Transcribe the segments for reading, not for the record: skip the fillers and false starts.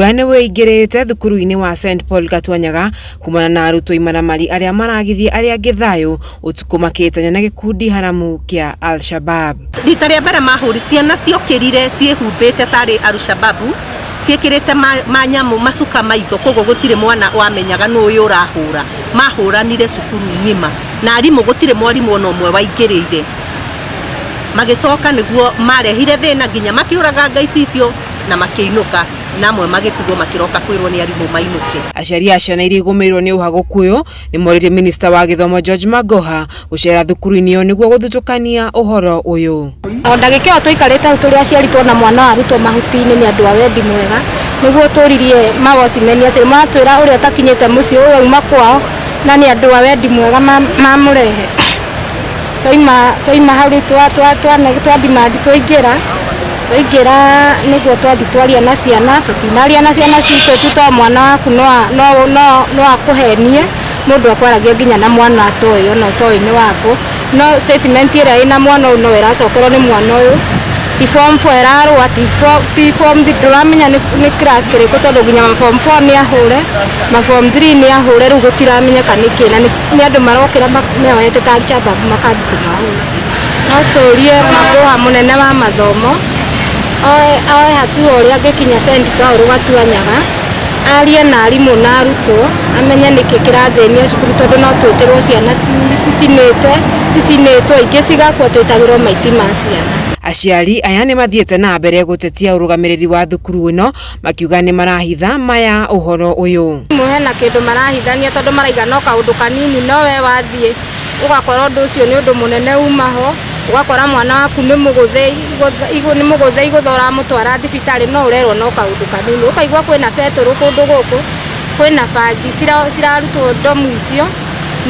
Guane weingirite thukuru-ini wa St Paul Gatuanyaga kumana na arutwo imaramari aria maragithie aria githayo utuku makitanya na gikundi haramu kia Al-Shabab. Rita ria mbere mahuri ciana ciokirire ciehumbite tari Al-Shababu ciekirite manyamu macuka maitho kogo gutire mwana wamenyaga no uyu urahura mahuranire cukuru ngima na arimu gutire mwarimu ono mwe waingirire magicoka niguo marehire thina nginya makiuraga ngaici icio na makiinuka namwe magitugo makiroka kwirwo ni arimu mainuke. Aciari a ciana iria igumirwo ni uhaguku uyu ni morire minister wa githomo George Magoha gucera thukuru-ini iyo niguo guthutukania uhoro uyu. Ndagikio tuikarite turi aciari tuona mwana arutwo mahuti-ini ni andu a wendi mwega niguo turirie magocimeni ati matwira uria takinyite muci uyu uma kwao na ni andu a wendi mwega mamurehe toima hauri twa demand twaingira niguo twathi twaria na ciana tutinaria na ciana citu tuto mwana waku no akuhenie mundu akwaragia nginya na mwana atoyo no toyi ni wako no statement ira ina mwana no iracokerwo ni mwana uyu ti form 4 erarwa ti form 3 duramenya ni class kiriko tondu nginya form 4 ni ahure form 3 ni ahure ru gutiramenya kaniki na ni andu marokira meoete ta Al-Shabab makandiko mahura no turie Magoha munene wa mathomo oe hatu uria gikinya St Paul Gatuanyaga arie na arimu na arutwo amenye niki kirathenia cukuru tondu no tweterwo ciana cicinitwo ingi cigakwo twitagirwo maiti ma ciana. Aciari aya ni mathiete na mbere gutetia urugamiriri wa thukuru ino makiuga ni marahitha maya uhoro uyu. Muhena kindu marahithania tondu maraiga no kaundu kanini no we wathie ugakora undu ucio ni undu munene umaho ugakora mwana waku ni muguthe iguthora mutwara thibitari no urerwo no kaundu kanini ukaigwa kwina beturu kundu guku kwina bangi cirarutwo ndomu icio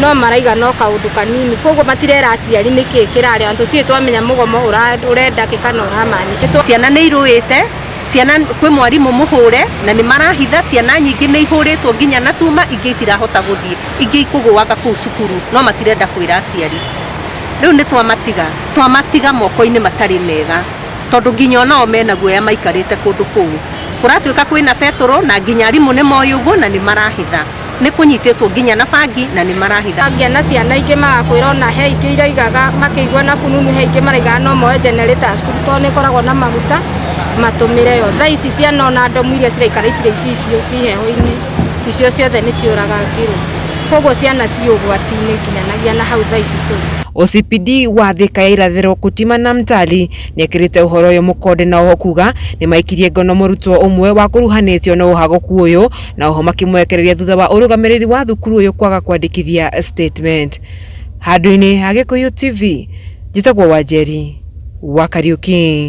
no maraiga no kaundu kanini koguo matirera aciari niki kirari antu tie twamenya mugomo urenda kikana uramaanisha ciana ni iruite ciana kwi mwarimu muhure na ni marahitha ciana nyingi ni ihuritwo nginya na cuma ingi itirahota guthie ingi ikugwaga ku cukuru no matirenda kwira aciari riu ni twamatiga moko-ini matari mega tondu nginya onao mena guoya maikarite kundu kuu kuratuika kwina beturu na nginya arimu ni moyo uguo na ni marahitha ni kunyititwo nginya na bangi na ni marahitha nginya na ciana ingi magakwira ona he ingi iraigaga makiigwa na fununu he ingi maraigaga no moe generator cukuru to ni koragwo na maguta matumire yo tha ici ciana ona ndomu iria ciraikarĩtire icio ciheho-ini cicio ciothe ni ciuragangirwo koguo ciana ciugwati-ini nginyanagia na hau tha ici turi. OCPD wa THIKA ya irathiro Kutimana Mtali niekirite uhoro uyu mukonde na oho kuga ni maikirie ngono murutwo umwe wa kuruhanitio na uhaguku uyu na oho makimwekereria thutha wa urugamiriri wa thukuru uyu kwaga kwandikithia statement. Handu-ini ha Gikuyu TV njitagwo Wanjeri wa Kariuki.